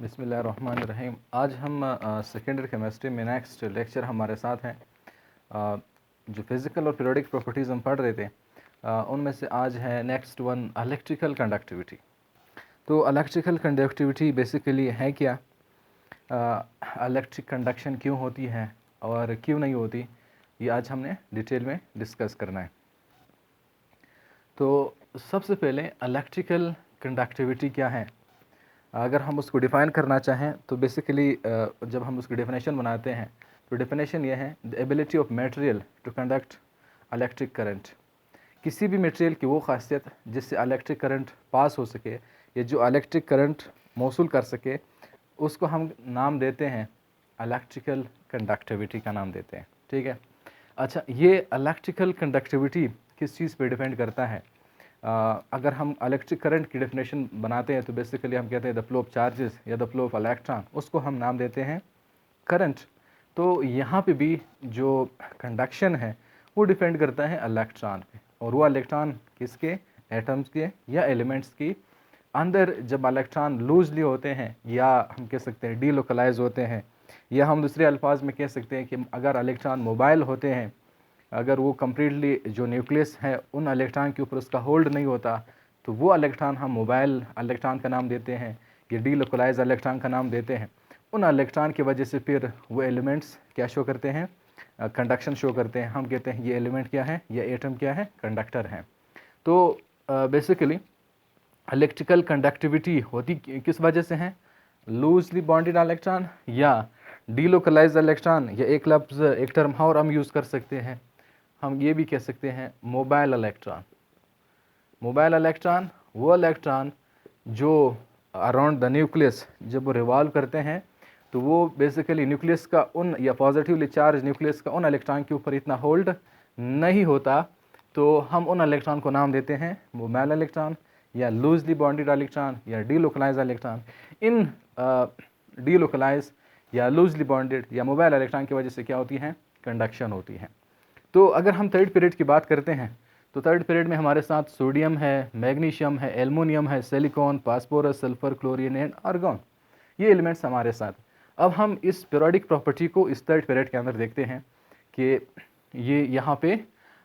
बिस्मिल्लाहिर्रहमानिर्रहीम। आज हम सेकेंडरी केमिस्ट्री में नेक्स्ट लेक्चर हमारे साथ हैं। जो फिज़िकल और पीरियोडिक प्रॉपर्टीज़ हम पढ़ रहे थे, उनमें से आज है नेक्स्ट वन इलेक्ट्रिकल कंडक्टिविटी। तो इलेक्ट्रिकल कंडक्टिविटी बेसिकली है क्या, इलेक्ट्रिक कंडक्शन क्यों होती है और क्यों नहीं होती, ये आज हमने डिटेल में डिस्कस करना है। तो सबसे पहले इलेक्ट्रिकल कंडक्टिविटी क्या है, अगर हम उसको डिफ़ाइन करना चाहें तो बेसिकली जब हम उसकी डेफिनेशन बनाते हैं तो डेफिनेशन ये है, the ability of material to conduct electric current. किसी भी मटेरियल की वो खासियत जिससे इलेक्ट्रिक करंट पास हो सके या जो इलेक्ट्रिक करंट मौसूल कर सके, उसको हम नाम देते हैं इलेक्ट्रिकल कंडक्टिविटी का नाम देते हैं। ठीक है। अच्छा, ये इलेक्ट्रिकल कंडक्टिविटी किस चीज़ पे डिपेंड करता है? अगर हम इलेक्ट्रिक करंट की डेफिनेशन बनाते हैं तो बेसिकली हम कहते हैं द फ्लो ऑफ चार्जेस या द फ्लो ऑफ इलेक्ट्रॉन, उसको हम नाम देते हैं करंट। तो यहाँ पे भी जो कंडक्शन है वो डिपेंड करता है इलेक्ट्रॉन पे, और वो इलेक्ट्रॉन किसके, एटम्स के या एलिमेंट्स की अंदर जब इलेक्ट्रॉन लूजली होते हैं या हम कह सकते हैं डीलोकलाइज होते हैं, या हम दूसरे अल्फाज में कह सकते हैं कि अगर इलेक्ट्रॉन मोबाइल होते हैं, अगर वो कम्प्लीटली जो न्यूक्लियस है उन इलेक्ट्रॉन के ऊपर उसका होल्ड नहीं होता, तो वो इलेक्ट्रॉन हम मोबाइल इलेक्ट्रॉन का नाम देते हैं या डीलोकलाइज इलेक्ट्रॉन का नाम देते हैं। उन इलेक्ट्रॉन की वजह से फिर वो एलिमेंट्स क्या शो करते हैं, कंडक्शन शो करते हैं। हम कहते हैं ये एलिमेंट क्या है, ये एटम क्या है, कंडक्टर है। तो बेसिकली इलेक्ट्रिकल कंडक्टिविटी होती किस वजह से है, लूजली बॉन्डेड इलेक्ट्रॉन या डीलोकलाइज इलेक्ट्रॉन, या एक लफ्ज़ एक टर्म और हम यूज़ कर सकते हैं, हम ये भी कह सकते हैं मोबाइल इलेक्ट्रॉन। मोबाइल इलेक्ट्रॉन वो इलेक्ट्रॉन जो अराउंड द न्यूक्लियस जब वो रिवॉल्व करते हैं, तो वो बेसिकली न्यूक्लियस का उन या पॉजिटिवली चार्ज न्यूक्लियस का उन इलेक्ट्रॉन के ऊपर इतना होल्ड नहीं होता, तो हम उन इलेक्ट्रॉन को नाम देते हैं मोबाइल इलेक्ट्रॉन या लूजली बॉन्डेड इलेक्ट्रॉन या डीलोकलाइज इलेक्ट्रॉन। इन डीलोकलाइज या लूजली बॉन्डेड या मोबाइल इलेक्ट्रॉन की वजह से क्या होती है, कंडक्शन होती है। तो अगर हम थर्ड पीरियड की बात करते हैं तो थर्ड पीरियड में हमारे साथ सोडियम है, मैग्नीशियम है, एल्युमिनियम है, silicon, phosphorus, sulphur, chlorine and argon, ये एलिमेंट्स हमारे साथ। अब हम इस पीरियोडिक प्रॉपर्टी को इस थर्ड पीरियड के अंदर देखते हैं कि ये यहाँ पे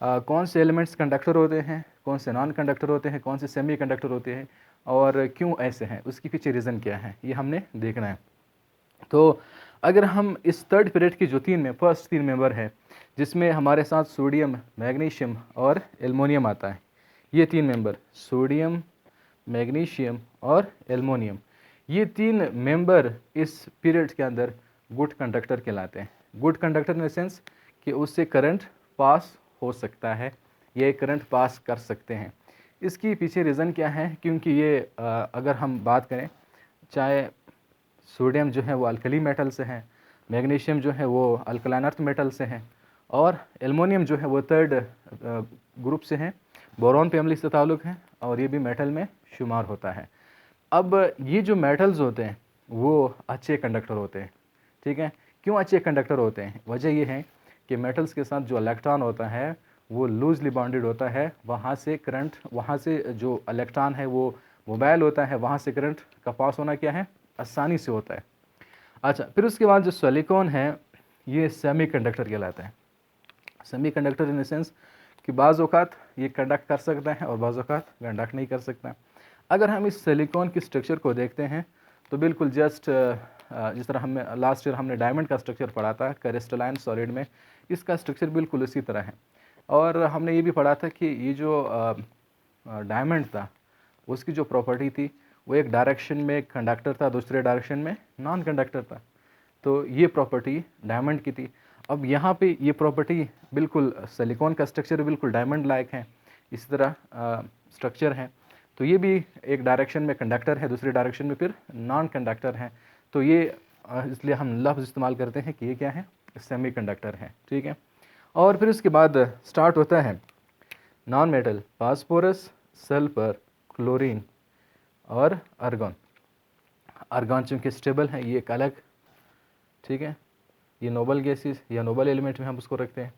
कौन से एलिमेंट्स कंडक्टर होते हैं, कौन से नॉन कंडक्टर होते हैं, कौन से सेमी कंडक्टर होते हैं और क्यों ऐसे हैं, उसकी पीछे रीज़न क्या है, ये हमने देखना है। तो अगर हम इस थर्ड पीरियड की जो फर्स्ट तीन मेंबर है, जिसमें हमारे साथ सोडियम, मैग्नीशियम और एल्युमिनियम आता है, ये तीन मेंबर सोडियम, मैग्नीशियम और एल्युमिनियम, ये तीन मेंबर इस पीरियड के अंदर गुड कंडक्टर कहलाते हैं। Good conductor in the sense कि उससे करंट पास हो सकता है, ये करंट पास कर सकते हैं। इसकी पीछे रीज़न क्या है, क्योंकि ये अगर हम बात करें, चाहे सोडियम जो है वो अल्कली मेटल से है, मैग्नीशियम जो है वो अल्कलाइन अर्थ मेटल से है, और एल्युमिनियम जो है वो थर्ड ग्रुप से है, बोरॉन फैमिली से ताल्लुक़ है, और ये भी मेटल में शुमार होता है। अब ये जो मेटल्स होते हैं वो अच्छे कंडक्टर होते हैं। ठीक है, क्यों अच्छे कंडक्टर होते हैं? वजह ये है कि मेटल्स के साथ जो इलेक्ट्रॉन होता है वो लूजली बॉन्डेड होता है, वहाँ से करंट, वहाँ से जो इलेक्ट्रॉन है वो मोबाइल होता है, वहाँ से करंट का पास होना क्या है, आसानी से होता है। अच्छा, फिर उसके बाद जो सिलिकॉन है ये सेमी कंडक्टर कहलाता है। Semi conductor in the sense कि बाज़ औक़ात ये कंडक्ट कर सकता है और बाज़ औक़ात कंडक्ट नहीं कर सकता। अगर हम इस सिलिकॉन की स्ट्रक्चर को देखते हैं तो बिल्कुल जस्ट जिस तरह हमने लास्ट ईयर हमने डायमंड का स्ट्रक्चर पढ़ा था क्रिस्टलाइन सॉलिड में, इसका स्ट्रक्चर बिल्कुल उसी तरह है। और हमने ये भी पढ़ा था कि ये जो डायमंड था उसकी जो प्रॉपर्टी थी वो एक डायरेक्शन में कंडक्टर था, दूसरे डायरेक्शन में नॉन कंडक्टर था। तो ये प्रॉपर्टी डायमंड की थी। अब यहाँ पे ये प्रॉपर्टी बिल्कुल सिलिकॉन का स्ट्रक्चर बिल्कुल डायमंड लाइक है, इस तरह स्ट्रक्चर है। तो ये भी एक डायरेक्शन में कंडक्टर है, दूसरे डायरेक्शन में फिर नॉन कंडक्टर है। तो ये इसलिए हम लफ्ज़ इस्तेमाल करते हैं कि ये क्या है, सेमी कंडक्टर है। ठीक है, और फिर उसके बाद स्टार्ट होता है non metal, phosphorus, sulphur, chlorine और आर्गॉन। आर्गॉन चूँकि स्टेबल है, ये एक अलग, ठीक है, ये नोबल गैसेस या नोबल एलिमेंट में हम उसको रखते हैं।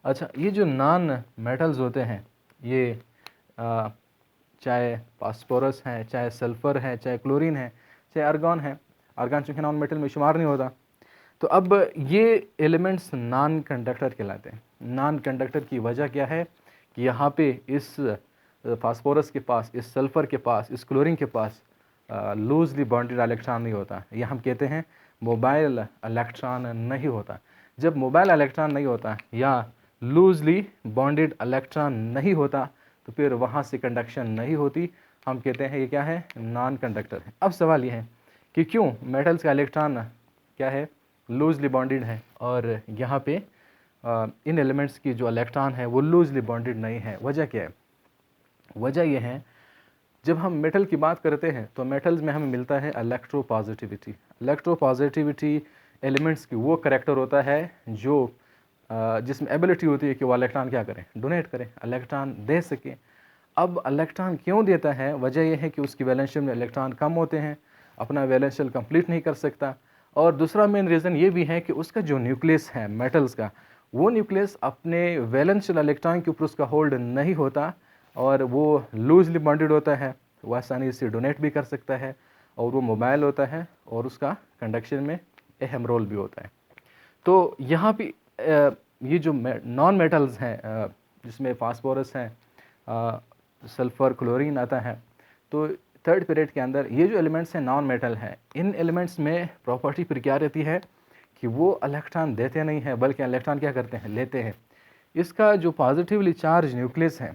अच्छा, ये जो नॉन मेटल्स होते हैं ये चाहे फास्फोरस है, चाहे सल्फ़र है, चाहे क्लोरीन है, चाहे आर्गॉन है, आर्गन चूँकि नॉन मेटल में शुमार नहीं होता। तो अब ये एलिमेंट्स नॉन कंडक्टर कहलाते हैं। नॉन कंडक्टर की वजह क्या है कि यहाँ पे इस फास्फोरस के पास, इस सल्फ़र के पास, इस क्लोरीन के पास लूजली बॉन्डेड इलेक्ट्रॉन नहीं होता। यह हम कहते हैं मोबाइल इलेक्ट्रॉन नहीं होता। जब मोबाइल इलेक्ट्रॉन नहीं होता या लूजली बॉन्डेड इलेक्ट्रॉन नहीं होता तो फिर वहाँ से कंडक्शन नहीं होती। हम कहते हैं ये क्या है, नॉन कंडक्टर है। अब सवाल ये है कि क्यों मेटल्स का इलेक्ट्रॉन क्या है, लूजली बॉन्डेड है, और यहाँ पे इन एलिमेंट्स की जो इलेक्ट्रॉन है वो लूजली बॉन्डेड नहीं है। वजह क्या है? वजह यह है, जब हम मेटल की बात करते हैं तो मेटल्स में हमें मिलता है इलेक्ट्रोपॉजिटिविटी। इलेक्ट्रोपॉजिटिविटी एलिमेंट्स की वो करेक्टर होता है जो जिसमें एबिलिटी होती है कि वो इलेक्ट्रॉन क्या करें, डोनेट करें, इलेक्ट्रॉन दे सके। अब इलेक्ट्रॉन क्यों देता है? वजह यह है कि उसकी वैलेंस शेल में इलेक्ट्रॉन कम होते हैं, अपना वैलेंस शेल कंप्लीट नहीं कर सकता। और दूसरा मेन रीज़न ये भी है कि उसका जो न्यूक्लियस है मेटल्स का, वो न्यूक्लियस अपने वैलेंस शेल इलेक्ट्रॉन के ऊपर उसका होल्ड नहीं होता और वो लूजली बॉन्डेड होता है। वो आसानी से डोनेट भी कर सकता है और वो मोबाइल होता है और उसका कंडक्शन में अहम रोल भी होता है। तो यहाँ पे ये जो नॉन मेटल्स हैं जिसमें फास्फोरस है, सल्फ़र, क्लोरीन आता है, तो थर्ड पीरियड के अंदर ये जो एलिमेंट्स हैं नॉन मेटल हैं, इन एलिमेंट्स में प्रॉपर्टी फिर क्या रहती है कि वो इलेक्ट्रॉन देते नहीं हैं बल्कि इलेक्ट्रॉन क्या करते हैं, लेते हैं। इसका जो पॉजिटिवली चार्ज न्यूक्लियस है,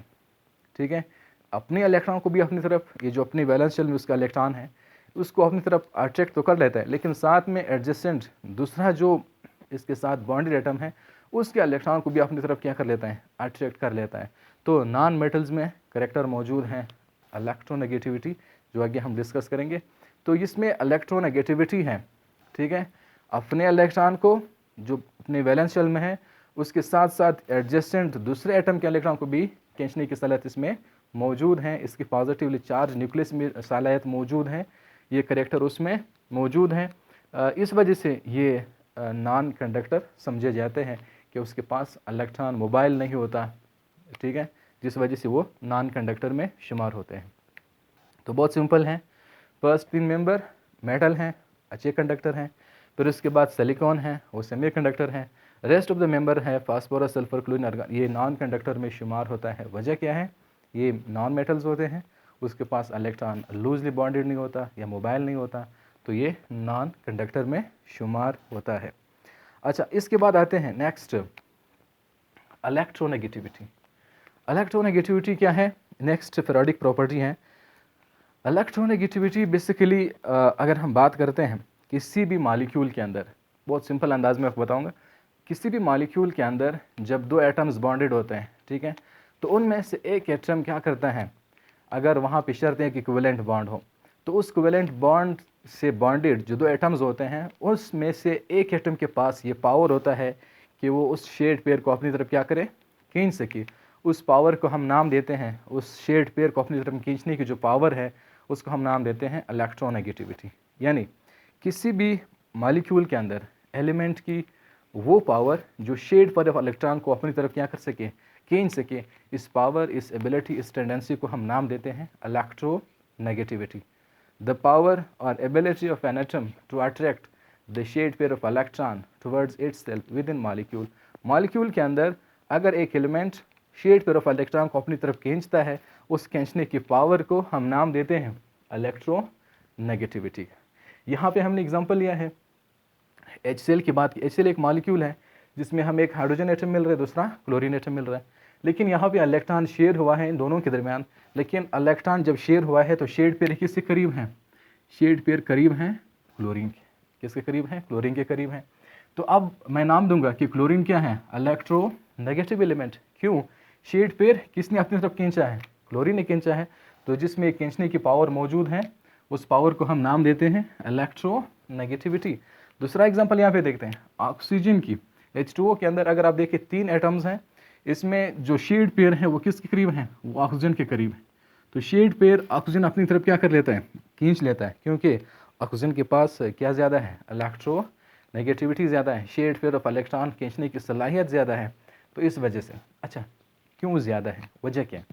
ठीक है, अपने इलेक्ट्रॉन को भी अपनी तरफ, ये जो अपनी वैलेंस शेल में उसका इलेक्ट्रॉन है उसको अपनी तरफ अट्रैक्ट तो कर लेता है, लेकिन साथ में एडजेसेंट दूसरा जो इसके साथ बॉन्डेड एटम है उसके इलेक्ट्रॉन को भी अपनी तरफ क्या कर लेता है, अट्रैक्ट कर लेता है। तो नॉन मेटल्स में करेक्टर मौजूद हैं इलेक्ट्रोनेगेटिविटी, जो आगे हम डिस्कस करेंगे। तो इसमें इलेक्ट्रोनेगेटिविटी है, ठीक है, अपने इलेक्ट्रॉन को जो अपने वैलेंस शेल में है उसके साथ साथ एडजेसेंट दूसरे एटम के इलेक्ट्रॉन को भी खींचने की सलाहियत इसमें मौजूद है। इसकी पॉजिटिवली चार्ज न्यूक्लियस में सलाहियत मौजूद है, ये करेक्टर उसमें मौजूद है। इस वजह से ये नॉन कंडक्टर समझे जाते हैं कि उसके पास इलेक्ट्रॉन मोबाइल नहीं होता, ठीक है, जिस वजह से वो नॉन कंडक्टर में शुमार होते हैं। तो बहुत सिंपल है, फर्स्ट 3 मेंबर मेटल हैं, अच्छे कंडक्टर हैं, फिर उसके बाद सिलिकॉन है, वो सेमी कंडक्टर हैं, रेस्ट ऑफ द मेंबर है फास्फोरस, सल्फर, क्लोरीन, आर्गन, ये नॉन कंडक्टर में शुमार होता है। वजह क्या है? ये नॉन मेटल्स होते हैं, उसके पास इलेक्ट्रॉन लूजली बॉन्डेड नहीं होता या मोबाइल नहीं होता, तो ये नॉन कंडक्टर में शुमार होता है। अच्छा, इसके बाद आते हैं नेक्स्ट, इलेक्ट्रोनेगेटिविटी। इलेक्ट्रोनेगेटिविटी क्या है? नेक्स्ट फेरोडिक प्रॉपर्टी है। इलेक्ट्रोनेगेटिविटी बेसिकली अगर हम बात करते हैं किसी भी मॉलिक्यूल के अंदर, बहुत सिंपल अंदाज में आपको बताऊंगा, किसी भी मॉलिक्यूल के अंदर जब 2 एटम्स बॉन्डेड होते हैं, ठीक है, तो उनमें से एक एटम क्या करता है, अगर वहाँ पे शर्त है कि इक्विवेलेंट बॉन्ड हो, तो उस इक्विवेलेंट बॉन्ड से बॉन्डेड जो 2 एटम्स होते हैं उसमें से एक एटम के पास ये पावर होता है कि वो उस शेड पेयर को अपनी तरफ क्या करे, खींच सके। उस पावर को हम नाम देते हैं, उस शेड पेयर को अपनी तरफ खींचने की जो पावर है उसको हम नाम देते हैं इलेक्ट्रोनेगेटिविटी। यानी किसी भी मॉलिक्यूल के अंदर एलिमेंट की वो पावर जो शेड पर इलेक्ट्रॉन को अपनी तरफ क्या कर सके, खींच सके, इस पावर, इस एबिलिटी, इस टेंडेंसी को हम नाम देते हैं इलेक्ट्रोनेगेटिविटी। द पावर और ability of an atom to attract the shared pair of electron towards itself within molecule. Molecule के अंदर अगर एक element shared pair of electron को अपनी तरफ खींचता है, उस खींचने की पावर को हम नाम देते हैं इलेक्ट्रोनेगेटिविटी। यहाँ पे हमने एग्जांपल लिया है HCl की बात की। HCl एक मॉलिक्यूल है जिसमें हमें एक हाइड्रोजन एटम मिल रहा है, दूसरा क्लोरीन एटम मिल रहा है, लेकिन यहाँ पे इलेक्ट्रॉन शेयर हुआ है इन दोनों के दरमियान। लेकिन इलेक्ट्रॉन जब शेयर हुआ है तो शेड पेयर किसके करीब हैं, शेड पेयर करीब हैं क्लोरीन के। किसके करीब हैं? क्लोरीन के करीब हैं। तो अब मैं नाम दूंगा कि क्लोरीन क्या है, इलेक्ट्रोनेगेटिव एलिमेंट। क्यों? शेड पेयर किसने अपनी तरफ खींचा है, क्लोरीन ने खींचा है। तो जिसमें खींचने की पावर मौजूद है उस पावर को हम नाम देते हैं इलेक्ट्रोनेगेटिविटी। दूसरा एग्जांपल यहाँ पे देखते हैं ऑक्सीजन की। H2O के अंदर अगर आप देखें 3 एटम्स हैं, इसमें जो शेड पेयर है वो किसके करीब हैं, वो ऑक्सीजन के करीब है। तो शेड पेयर ऑक्सीजन अपनी तरफ क्या कर लेता है, खींच लेता है, क्योंकि ऑक्सीजन के पास क्या ज़्यादा है, इलेक्ट्रोनेगेटिविटी ज़्यादा है, शेड पेयर ऑफ इलेक्ट्रॉन खींचने की सलाहियत ज़्यादा है। तो इस वजह से, अच्छा क्यों ज़्यादा है, वजह क्या है?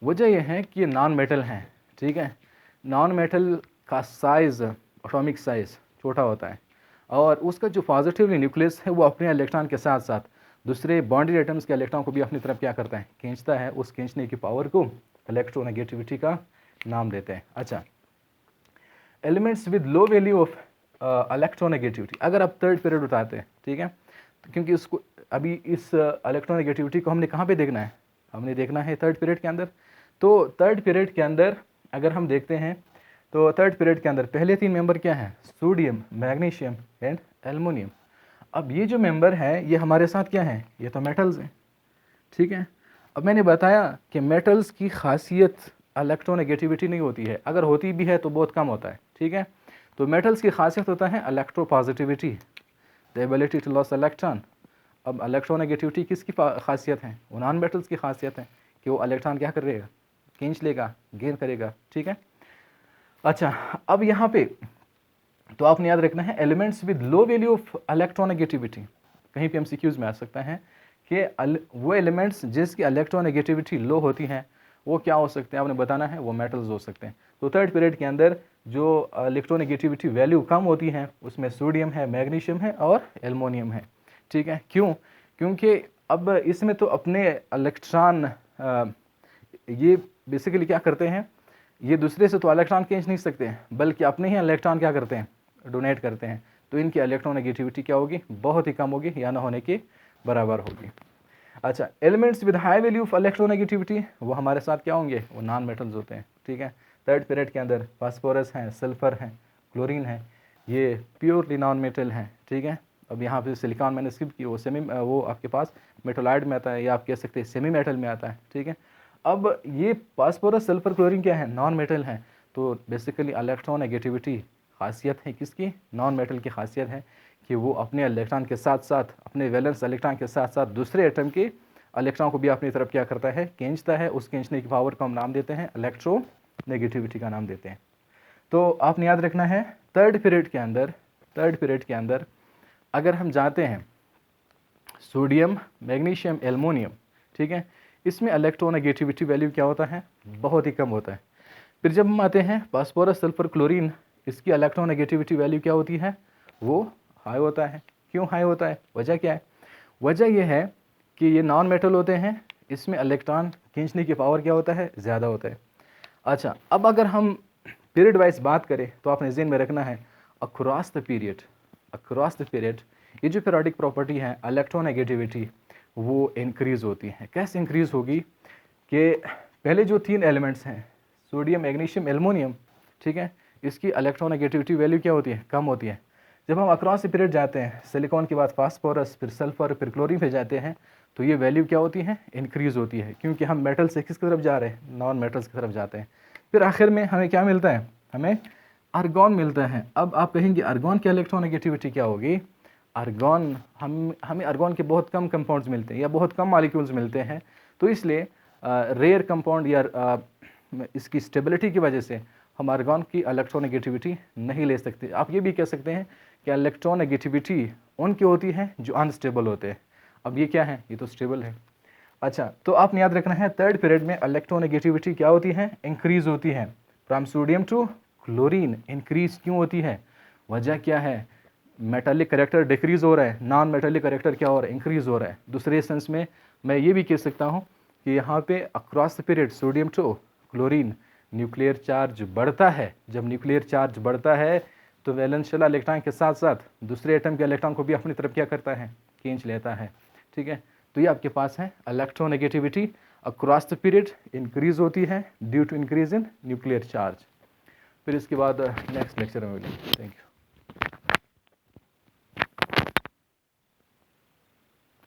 वजह यह है कि ये नॉन मेटल हैं, ठीक है। नॉन मेटल का साइज़, एटॉमिक साइज़ छोटा होता है, और उसका जो पॉजिटिवली न्यूक्लियस है वो अपने इलेक्ट्रॉन के साथ साथ दूसरे बॉन्डेड एटम्स के इलेक्ट्रॉन को भी अपनी तरफ क्या करता है, खींचता है। उस खींचने की पावर को इलेक्ट्रोनेगेटिविटी का नाम देते हैं। अच्छा, elements with low value of electronegativity, अगर आप थर्ड पीरियड उठाते हैं, ठीक है, तो क्योंकि उसको अभी इस इलेक्ट्रोनेगेटिविटी को हमने कहाँ पे देखना है, हमने देखना है थर्ड पीरियड के अंदर। तो थर्ड पीरियड के अंदर अगर हम देखते हैं तो थर्ड पीरियड के अंदर पहले 3 मेंबर क्या हैं, सोडियम, मैग्नीशियम एंड एल्युमिनियम। अब ये जो मेंबर है ये हमारे साथ क्या है, ये तो मेटल्स हैं, ठीक है। अब मैंने बताया कि मेटल्स की खासियत इलेक्ट्रोनेगेटिविटी नहीं होती है, अगर होती भी है तो बहुत कम होता है, ठीक है। तो मेटल्स की खासियत होता है electropositivity, the ability to loss electron. अब इलेक्ट्रोनेगेटिविटी किसकी खासियत है, वो नॉन मेटल्स की खासियत है कि वो इलेक्ट्रॉन क्या करेगा, खींच लेगा, गेन करेगा, ठीक है। अच्छा, अब यहाँ पे तो आपने याद रखना है elements with low value of electronegativity, कहीं पे एमसीक्यूज में आ सकता है कि वो एलिमेंट्स जिसकी इलेक्ट्रोनेगेटिविटी लो होती है वो क्या हो सकते हैं, आपने बताना है, वो मेटल्स हो सकते हैं। तो थर्ड पीरियड के अंदर जो इलेक्ट्रोनेगेटिविटी वैल्यू कम होती है उसमें सोडियम है, मैग्नीशियम है और एल्युमिनियम है, ठीक है। क्यों, क्योंकि अब इसमें तो अपने इलेक्ट्रॉन ये बेसिकली क्या करते हैं, ये दूसरे से तो इलेक्ट्रॉन खींच नहीं सकते बल्कि अपने ही इलेक्ट्रॉन क्या करते हैं, डोनेट करते हैं। तो इनकी इलेक्ट्रोनेगेटिविटी क्या होगी, बहुत ही कम होगी या ना होने के बराबर होगी। अच्छा, elements with high value of electronegativity वो हमारे साथ क्या होंगे, वो नॉन मेटल्स होते हैं, ठीक है। थर्ड पीरियड के अंदर फास्फोरस हैं, सल्फर हैं, क्लोरीन है, ये प्योरली नॉन मेटल हैं, ठीक है। अब यहाँ पे सिलिकॉन मैंने स्किप की, वो आपके पास मेटोलाइड में आता है या आप कह सकते हैं सेमी मेटल में आता है, ठीक है। अब ये फास्फोरस, सल्फर, क्लोरीन क्या है, नॉन मेटल हैं। तो बेसिकली इलेक्ट्रोनेगेटिविटी खासियत है किसकी, नॉन मेटल की खासियत है कि वो अपने इलेक्ट्रॉन के साथ साथ, अपने वैलेंस इलेक्ट्रॉन के साथ साथ दूसरे एटम के इलेक्ट्रॉन को भी अपनी तरफ क्या करता है, खींचता है। उस खींचने की पावर को हम नाम देते हैं इलेक्ट्रोनेगेटिविटी का नाम देते हैं। तो आपने याद रखना है थर्ड पीरियड के अंदर अगर हम जाते हैं सोडियम, मैग्नीशियम, एल्युमिनियम, ठीक है, इसमें इलेक्ट्रोनेगेटिविटी वैल्यू क्या होता है, बहुत ही कम होता है। फिर जब हम आते हैं फास्फोरस, सल्फर, क्लोरीन, इसकी इलेक्ट्रोनेगेटिविटी वैल्यू क्या होती है, वो हाई होता है। क्यों हाई होता है, वजह क्या है, वजह यह है कि ये नॉन मेटल होते हैं, इसमें इलेक्ट्रॉन खींचने की पावर क्या होता है, ज़्यादा होता है। अच्छा, अब अगर हम पीरियड वाइज बात करें तो आपने ज़हन में रखना है अक्रॉस द पीरियड ये जो पीरियोडिक प्रॉपर्टी है इलेक्ट्रोनेगेटिविटी वो इंक्रीज़ होती है। कैसे इंक्रीज़ होगी कि पहले जो 3 एलिमेंट्स हैं सोडियम, मैग्नीशियम, एल्युमिनियम, ठीक है, इसकी इलेक्ट्रोनेगेटिविटी वैल्यू क्या होती है, कम होती है। जब हम अक्रॉस द पीरियड जाते हैं, सिलिकॉन के बाद फास्फोरस, फिर सल्फर, फिर क्लोरीन पे जाते हैं, तो ये वैल्यू क्या होती है, इंक्रीज़ होती है, क्योंकि हम मेटल से किसकी तरफ जा रहे हैं, नॉन मेटल्स की तरफ जाते हैं। फिर आखिर में हमें क्या मिलता है, हमें आर्गॉन मिलता है। अब आप कहेंगे आर्गॉन की इलेक्ट्रोनेगेटिविटी क्या होगी, आर्गॉन हमें आर्गॉन के बहुत कम कंपाउंड्स मिलते हैं या बहुत कम मॉलिक्यूल्स मिलते हैं, तो इसलिए रेयर कंपाउंड या इसकी स्टेबिलिटी की वजह से हम आर्गॉन की इलेक्ट्रोनेगेटिविटी नहीं ले सकते। आप ये भी कह सकते हैं कि इलेक्ट्रोनेगेटिविटी उनकी होती है जो अनस्टेबल होते हैं। अब ये क्या है, ये तो स्टेबल है। अच्छा, तो आपने याद रखना है थर्ड पीरियड में इलेक्ट्रोनेगेटिविटी क्या होती है, इंक्रीज़ होती है। From sodium to chlorine increase क्यों होती है, वजह क्या है, मेटालिक करेक्टर डिक्रीज़ हो रहा है, नॉन मेटालिक करेक्टर क्या हो रहा है, इंक्रीज़ हो रहा है। दूसरे सेंस में मैं ये भी कह सकता हूँ कि यहाँ पे across the period sodium to chlorine nuclear charge बढ़ता है। जब न्यूक्लियर चार्ज बढ़ता है तो वैलेंशियल इलेक्ट्रॉन के साथ साथ दूसरे एटम के इलेक्ट्रॉन को भी अपनी तरफ क्या करता है, खींच लेता है, ठीक है। तो ये आपके पास है electronegativity across the period increase होती है due to increase in nuclear charge. फिर इसके बाद नेक्स्ट लेक्चर में मिलेंगे। Thank you.